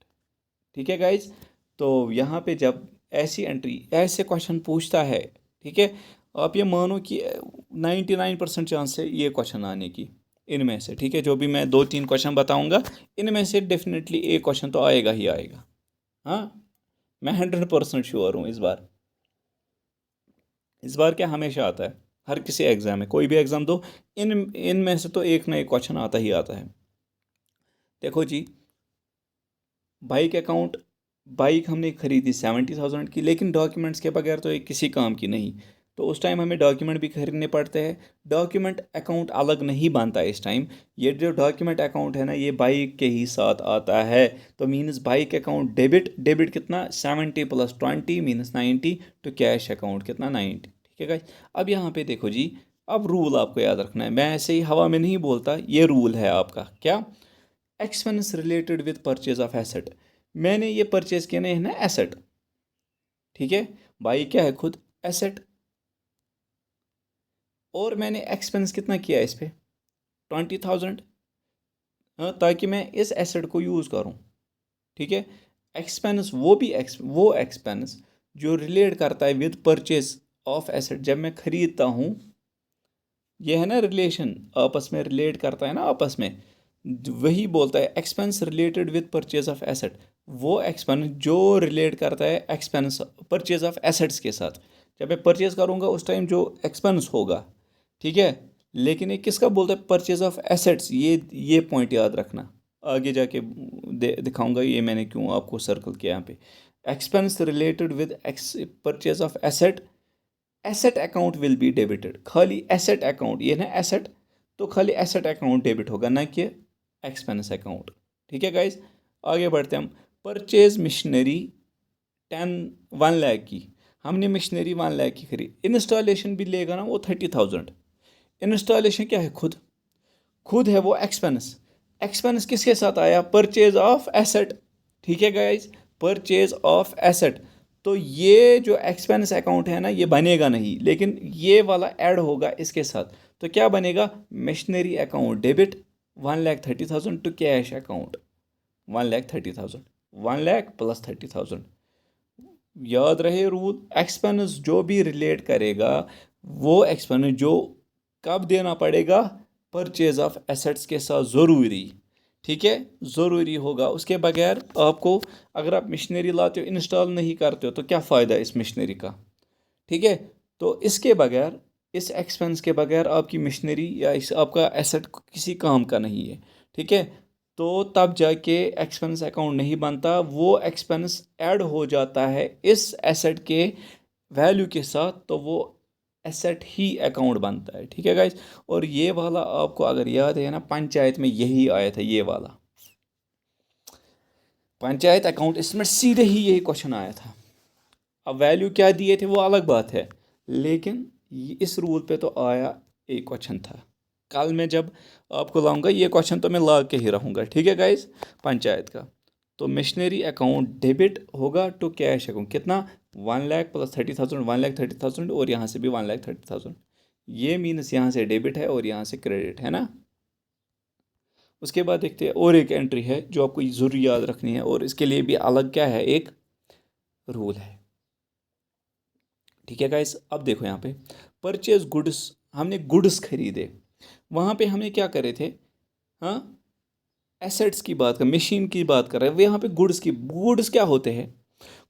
ठीक है गाइज, तो यहाँ पे जब ऐसी एंट्री, ऐसे क्वेश्चन पूछता है, ठीक है, आप ये मानो कि 99% चांस है ये क्वेश्चन आने की इनमें से। ठीक है, जो भी मैं 2-3 क्वेश्चन बताऊंगा, इनमें से डेफिनेटली एक क्वेश्चन तो आएगा ही आएगा। हाँ, मैं 100% श्योर हूँ इस बार क्या हमेशा आता है, हर किसी एग्ज़ाम में, कोई भी एग्ज़ाम दो, इनमें से तो एक ना एक क्वेश्चन आता ही आता है। देखो जी, बाइक अकाउंट, बाइक हमने खरीदी 70,000 की, लेकिन डॉक्यूमेंट्स के बगैर तो ये किसी काम की नहीं, तो उस टाइम हमें डॉक्यूमेंट भी खरीदने पड़ते हैं। डॉक्यूमेंट अकाउंट अलग नहीं बनता इस टाइम, ये जो डॉक्यूमेंट अकाउंट है ना, ये बाइक के ही साथ आता है, तो means bike account debit, debit कितना, 70 + 20 मीन्स 90, तो कैश अकाउंट कितना, 90। ठीक है गाइस, अब यहाँ पे देखो जी, अब रूल आपको याद रखना है, मैं ऐसे ही हवा में नहीं बोलता, ये रूल है आपका, क्या, expense related with purchase of asset, मैंने ये परचेज किया है ना एसेट, ठीक है, बाई क्या है, खुद एसेट, और मैंने एक्सपेंस कितना किया इस पे, 20,000, ताकि मैं इस एसेट को यूज़ करूँ। ठीक है, एक्सपेंस वो भी वो एक्सपेंस जो रिलेट करता है विद परचेज ऑफ एसेट, जब मैं खरीदता हूँ, ये है ना रिलेशन, आपस में रिलेट करता है ना आपस में, वही बोलता है expense related with purchase of asset, वो एक्सपेंस जो रिलेट करता है एक्सपेंस परचेज ऑफ एसेट्स के साथ, जब मैं परचेज करूँगा उस टाइम जो एक्सपेंस होगा, ठीक है, लेकिन ये किसका बोलता है, परचेज ऑफ एसेट्स, ये पॉइंट याद रखना, आगे जाके दिखाऊंगा ये मैंने क्यों आपको सर्कल किया यहाँ पे, expense related with purchase of asset asset account will be debited, खाली एसेट अकाउंट, ये ना एसेट, तो खाली एसेट अकाउंट डेबिट होगा, ना कि एक्सपेंस अकाउंट। ठीक है गाइज, आगे बढ़ते हम। परचेज मशीनरी 1 लाख की, हमने मशीनरी 1 लाख की खरीदी, इंस्टॉलेशन भी लेगा ना वो 30,000। इंस्टॉलेशन क्या है, खुद है वो एक्सपेंस। एक्सपेंस किसके साथ आया, परचेज ऑफ एसेट। ठीक है गाइज, परचेज ऑफ एसेट। तो ये जो एक्सपेंस अकाउंट है ना ये बनेगा नहीं, लेकिन ये वाला ऐड होगा इसके साथ। तो क्या बनेगा, machinery account debit 1,30,000 to cash account 1,30,000, 1 lakh plus 30,000। याद रहे रूल, एक्सपेंस जो भी रिलेट करेगा वो एक्सपेंस जो कब देना पड़ेगा, परचेज ऑफ एसेट्स के साथ ज़रूरी। ठीक है, ज़रूरी होगा, उसके बगैर आपको, अगर आप मशीनरी लाते हो इंस्टॉल नहीं करते हो तो क्या फ़ायदा इस मशीनरी का। ठीक है, तो इसके बगैर, इस एक्सपेंस के बगैर आपकी मशीनरी या इस आपका एसेट किसी काम का नहीं है। ठीक है, तो तब जाके एक्सपेंस अकाउंट नहीं बनता, वो एक्सपेंस ऐड हो जाता है इस एसेट के वैल्यू के साथ, तो वो एसेट ही अकाउंट बनता है। ठीक है गाइस, और ये वाला आपको अगर याद है ना, पंचायत में यही आया था, ये वाला पंचायत अकाउंट, इसमें सीधे ही यही क्वेश्चन आया था। अब वैल्यू क्या दिए थे वो अलग बात है, लेकिन इस रूल पे तो आया, एक क्वेश्चन था। कल मैं जब आपको लाऊंगा ये क्वेश्चन तो मैं ला के ही रहूँगा। ठीक है गाइस, पंचायत का, तो मशीनरी अकाउंट डेबिट होगा टू कैश अकाउंट, कितना, 1 लाख प्लस 30,000, 1,30,000, और यहाँ से भी 1,30,000। ये मीन्स यहाँ से डेबिट है और यहाँ से क्रेडिट है ना। उसके बाद देखते हैं और एक एंट्री है जो आपको ज़रूर याद रखनी है, और इसके लिए भी अलग क्या है, एक रूल है। ठीक है गाइस, अब देखो यहाँ पे परचेज गुड्स, हमने गुड्स खरीदे, वहाँ पे हमने क्या करे थे, हाँ, एसेट्स की बात कर, मशीन की बात कर रहे हैं, यहाँ पे गुड्स की, गुड्स क्या होते हैं,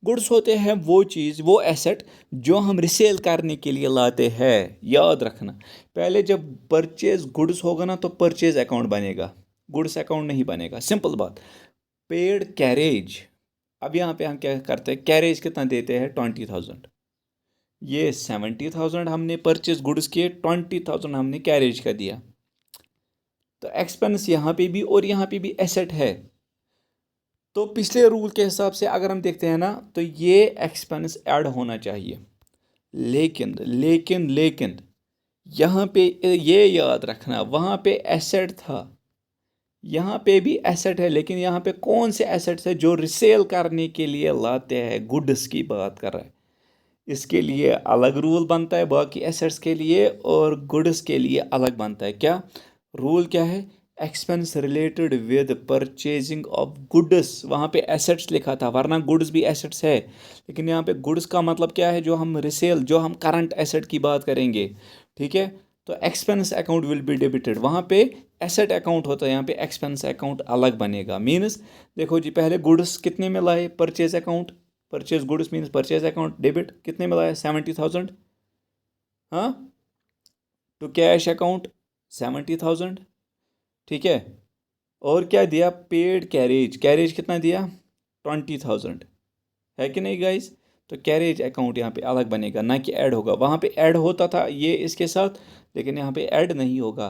गुड्स होते हैं वो चीज़, वो एसेट जो हम रिसेल करने के लिए लाते हैं। याद रखना, पहले जब परचेज गुड्स होगा ना तो परचेज अकाउंट बनेगा, गुड्स अकाउंट नहीं बनेगा, सिंपल बात। पेड कैरेज, अब यहाँ पे हम क्या करते हैं, कैरेज कितना देते हैं, 20,000, ये 70,000 हमने परचेज गुड्स किए, 20,000 हमने कैरेज का दिया। तो एक्सपेंस यहाँ पे भी और यहाँ पे भी एसेट है, तो पिछले रूल के हिसाब से अगर हम देखते हैं ना तो ये एक्सपेंस ऐड होना चाहिए। लेकिन यहाँ पे ये याद रखना, वहाँ पे एसेट था, यहाँ पे भी एसेट है, लेकिन यहाँ पे कौन से एसेट्स है जो रिसेल करने के लिए लाते हैं, गुड्स की बात कर रहा है, इसके लिए अलग रूल बनता है, बाकी एसेट्स के लिए और गुड्स के लिए अलग बनता है। क्या रूल क्या है, expense related with purchasing of goods, वहाँ पे एसेट्स लिखा था, वरना गुड्स भी एसेट्स है, लेकिन यहाँ पे गुड्स का मतलब क्या है, जो हम रिसेल, जो हम करंट एसेट की बात करेंगे। ठीक है, तो expense account will be debited, वहाँ पे एसेट अकाउंट होता है, यहाँ पे एक्सपेंस अकाउंट अलग बनेगा। मीन्स देखो जी, पहले गुड्स कितने में लाए, purchase account, purchase goods means purchase account debit, कितने में लाया, 70,000, हाँ, टू कैश अकाउंट 70,000। ठीक है, और क्या दिया, पेड कैरेज, कैरेज कितना दिया, 20,000, है कि नहीं गाइस। तो कैरेज अकाउंट यहाँ पे अलग बनेगा, ना कि ऐड होगा, वहाँ पे ऐड होता था ये इसके साथ, लेकिन यहाँ पे ऐड नहीं होगा,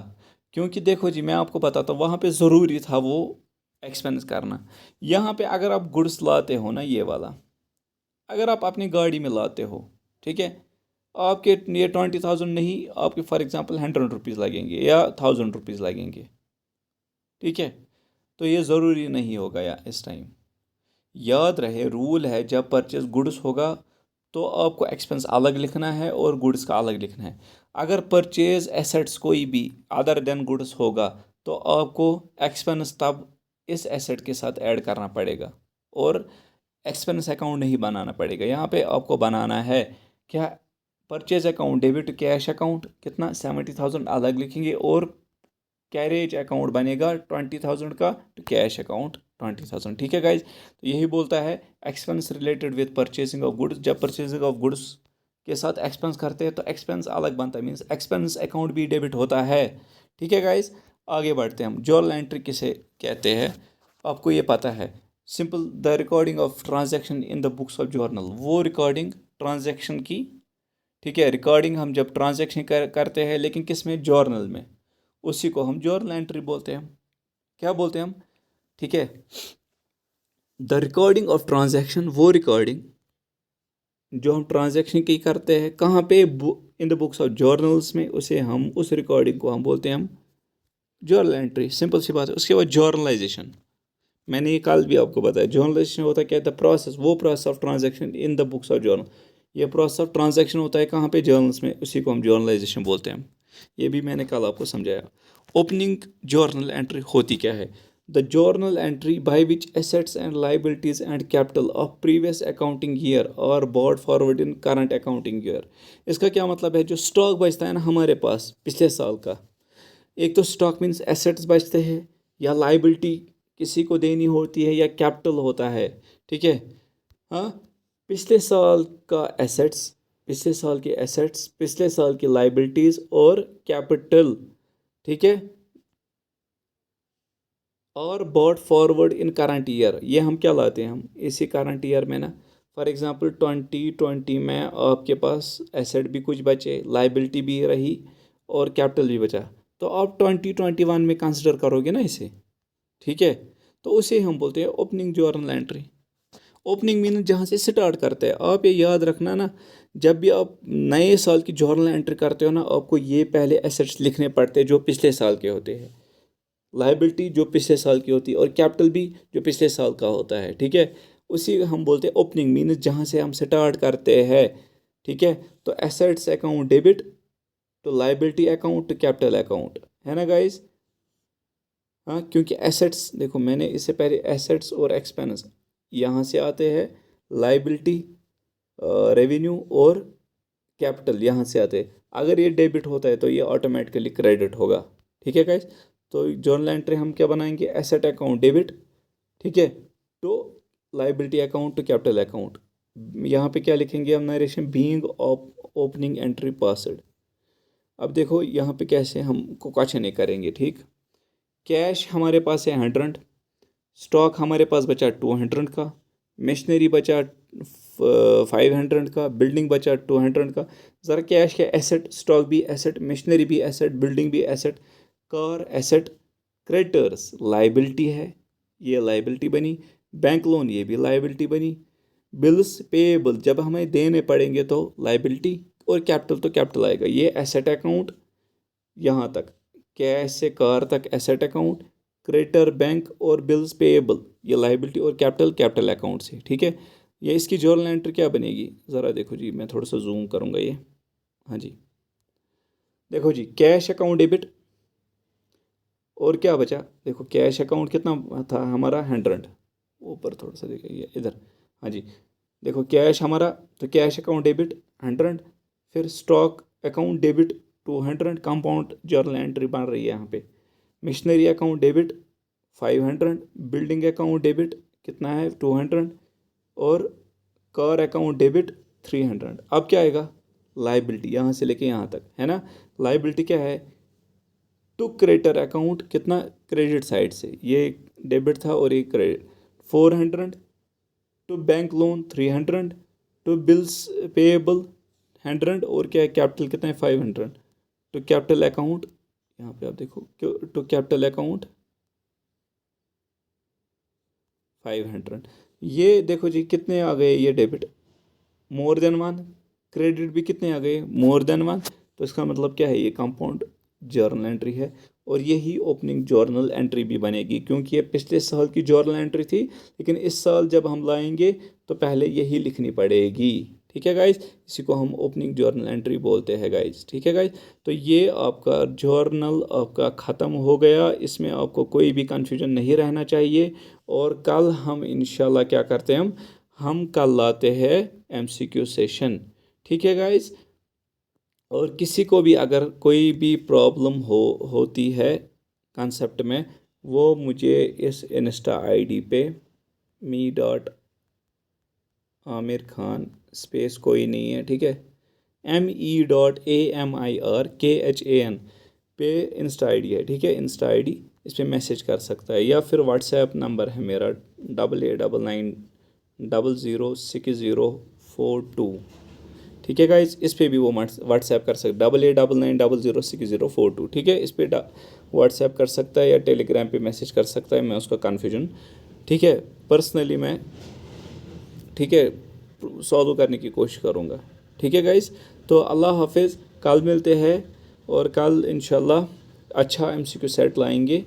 क्योंकि देखो जी मैं आपको बताता हूँ, वहाँ पे ज़रूरी था वो एक्सपेंस करना। यहाँ पे अगर आप गुड्स लाते हो ना, ये वाला अगर आप अपनी गाड़ी में लाते हो, ठीक है, आपके ये 20,000 नहीं, आपके फॉर एग्जांपल 100 रुपीज़ लगेंगे या 1,000 रुपीज़ लगेंगे। ठीक है, तो ये ज़रूरी नहीं होगा या इस टाइम। याद रहे रूल है, जब परचेज गुड्स होगा तो आपको एक्सपेंस अलग लिखना है और गुड्स का अलग लिखना है। अगर परचेज एसेट्स कोई भी अदर देन गुड्स होगा तो आपको एक्सपेंस तब इस एसेट के साथ ऐड करना पड़ेगा, और एक्सपेंस अकाउंट नहीं बनाना पड़ेगा। यहाँ पे आपको बनाना है क्या, purchase account debit cash account, कितना, 70,000 अलग लिखेंगे, और कैरेज अकाउंट बनेगा 20,000 का, तो कैश अकाउंट 20,000। ठीक है गाइज, तो यही बोलता है expense related with purchasing of goods, जब परचेजिंग ऑफ गुड्स के साथ एक्सपेंस करते हैं तो एक्सपेंस अलग बनता है, मीन्स एक्सपेंस अकाउंट भी डेबिट होता है। ठीक है गाइज, आगे बढ़ते हैं हम, जर्नल एंट्री किसे कहते हैं, आपको ये पता है, simple the recording of transaction in the books of journal, वो रिकॉर्डिंग ट्रांजैक्शन की ठीक है, रिकॉर्डिंग हम जब ट्रांजैक्शन करते हैं, लेकिन किस में, जर्नल में, उसी को हम जर्नल एंट्री बोलते हैं। क्या बोलते हैं हम, ठीक है। द रिकॉर्डिंग ऑफ ट्रांजैक्शन, वो रिकॉर्डिंग जो हम ट्रांजैक्शन की करते हैं, कहाँ पे, in the books of journals में, उसे हम, उस रिकॉर्डिंग को हम बोलते हैं हम जर्नल एंट्री। सिंपल सी बात है। उसके बाद जर्नलाइजेशन, मैंने ये कल भी आपको बताया, जर्नलाइजेशन होता है क्या, द प्रोसेस, वो process of transaction in the books of journal. ये प्रोसेस ऑफ ट्रांजैक्शन होता है कहाँ पे, जर्नल्स में, उसी को हम जर्नलाइजेशन बोलते हैं। ये भी मैंने कल आपको समझाया। ओपनिंग जर्नल एंट्री होती क्या है, the journal entry by which assets and liabilities and capital of previous accounting year और brought forward in current accounting year. इसका क्या मतलब है, जो स्टॉक बचता है ना हमारे पास पिछले साल का, एक तो स्टॉक मीन्स एसेट्स बचते हैं, या लाइबिलिटी किसी को देनी होती है, या कैपिटल होता है, ठीक है। हाँ, पिछले साल का एसेट्स, पिछले साल के एसेट्स, पिछले साल की लाइबिलिटीज़ और कैपिटल, ठीक है, और brought forward in current year, ये हम क्या लाते हैं, हम इसी करंट ईयर में ना। फॉर एग्जांपल 2020 में आपके पास एसेट भी कुछ बचे, लाइबिलिटी भी रही और कैपिटल भी बचा, तो आप 2021 में कंसिडर करोगे ना इसे, ठीक है। तो उसे हम बोलते हैं opening journal entry. Opening mean जहाँ से स्टार्ट करते हैं। आप ये याद रखना ना, जब भी आप नए साल की जर्नल एंट्री करते हो ना, आपको ये पहले एसेट्स लिखने पड़ते हैं जो पिछले साल के होते हैं, लाइबिलिटी जो पिछले साल की होती है, और कैपिटल भी जो पिछले साल का होता है, ठीक है। उसी हम बोलते हैं ओपनिंग मीन जहाँ से हम स्टार्ट करते हैं, ठीक है। तो एसेट्स अकाउंट डेबिट, तो लाइबिलिटी अकाउंट, तो कैपिटल अकाउंट, है ना गाइज। हाँ, क्योंकि एसेट्स, देखो मैंने इससे पहले एसेट्स और एक्सपेंस यहाँ से आते हैं, लाइबिलिटी, रेवेन्यू और कैपिटल यहाँ से आते हैं। अगर ये डेबिट होता है तो ये ऑटोमेटिकली क्रेडिट होगा, ठीक है गाइस। तो जर्नल एंट्री हम क्या बनाएंगे, एसेट अकाउंट डेबिट, ठीक है, तो liability account to capital account. यहाँ पे क्या लिखेंगे हम, narration being opening entry passed. अब देखो यहाँ पे कैसे हमको क्वेश्चन नहीं करेंगे, ठीक। कैश हमारे पास है 100, स्टॉक हमारे पास बचा 200 का, मशीनरी बचा 500 का, बिल्डिंग बचा 200 का। ज़रा कैश के एसेट, स्टॉक भी एसेट, मशीनरी भी एसेट, बिल्डिंग भी asset, car asset, creditors liability है, ये लाइबिलिटी बनी, बैंक लोन ये भी लाइबिलिटी बनी, बिल्स पेएबल जब हमें देने पड़ेंगे तो लाइबिलिटी, और कैपिटल तो कैपिटल आएगा, ये एसेट अकाउंट यहाँ तक, कैश से कार तक एसेट अकाउंट, क्रेडिटर बैंक और बिल्स पेएबल ये लाइबिलिटी, और कैपिटल कैपिटल अकाउंट से, ठीक है। ये इसकी जर्नल एंट्री क्या बनेगी, ज़रा देखो जी, मैं थोड़ा सा जूम करूँगा ये, हाँ जी, देखो जी, कैश अकाउंट डेबिट, और क्या बचा, देखो कैश अकाउंट कितना था हमारा 100, ऊपर थोड़ा सा देखिए इधर, हाँ जी, देखो कैश हमारा, तो कैश अकाउंट डेबिट 100, फिर stock account debit 200, compound journal entry बन रही है यहाँ पे, machinery account debit 500, building account debit कितना है 200, और कार अकाउंट डेबिट 300। अब क्या आएगा, लाइबिलिटी यहाँ से लेके यहाँ तक, है ना। लाइबिलिटी क्या है, टू क्रेडिटर अकाउंट कितना, क्रेडिट साइड से, ये डेबिट था और ये credit 400, to bank loan 300, to bills payable 100, और क्या है, कैपिटल कितना है 500, टू कैपिटल अकाउंट, यहाँ पे आप देखो, टू कैपिटल अकाउंट 500। ये देखो जी कितने आ गए, ये debit more than one, credit भी कितने आ गए, मोर देन वन। तो इसका मतलब क्या है, ये कंपाउंड जर्नल एंट्री है, और यही ओपनिंग जर्नल एंट्री भी बनेगी, क्योंकि ये पिछले साल की जर्नल एंट्री थी, लेकिन इस साल जब हम लाएंगे तो पहले यही लिखनी पड़ेगी, ठीक है गाइज। इसी को हम ओपनिंग जर्नल एंट्री बोलते हैं गाइज, ठीक है गाइज। तो ये आपका जर्नल आपका ख़त्म हो गया, इसमें आपको कोई भी कन्फ्यूजन नहीं रहना चाहिए। और कल हम इंशाल्लाह क्या करते हैं, हम कल लाते हैं एमसीक्यू सेशन, ठीक है गाइज। और किसी को भी अगर कोई भी प्रॉब्लम होती है कंसेप्ट में, वो मुझे इस इंस्टा आईडी पे me.आमिर खान स्पेस कोई नहीं है, ठीक है, me.AMIRKHAN पे इंस्टा आईडी है, ठीक है, इंस्टा आईडी, इस पर मैसेज कर सकता है, या फिर व्हाट्सएप नंबर है मेरा 8899006042, ठीक है गाइज, इस पर भी वो व्हाट्सएप कर सकते 8899006042, ठीक है, इस पर व्हाट्सएप कर सकता है या टेलीग्राम पे मैसेज कर सकता है, मैं उसका कन्फ्यूजन, ठीक है, पर्सनली मैं, ठीक है, सॉल्व करने की कोशिश करूँगा। ठीक है गाइज, तो अल्लाह हाफिज़, कल मिलते हैं और कल इंशाल्लाह अच्छा MCQ सेट लाएंगे।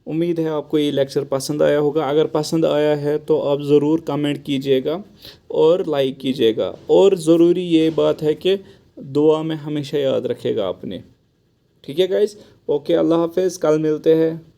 उम्मीद है आपको ये लेक्चर पसंद आया होगा। अगर पसंद आया है तो आप ज़रूर कमेंट कीजिएगा और लाइक कीजिएगा, और ज़रूरी ये बात है कि दुआ में हमेशा याद रखेगा आपने। ठीक है गाइस, ओके, अल्लाह हाफिज़, कल मिलते हैं।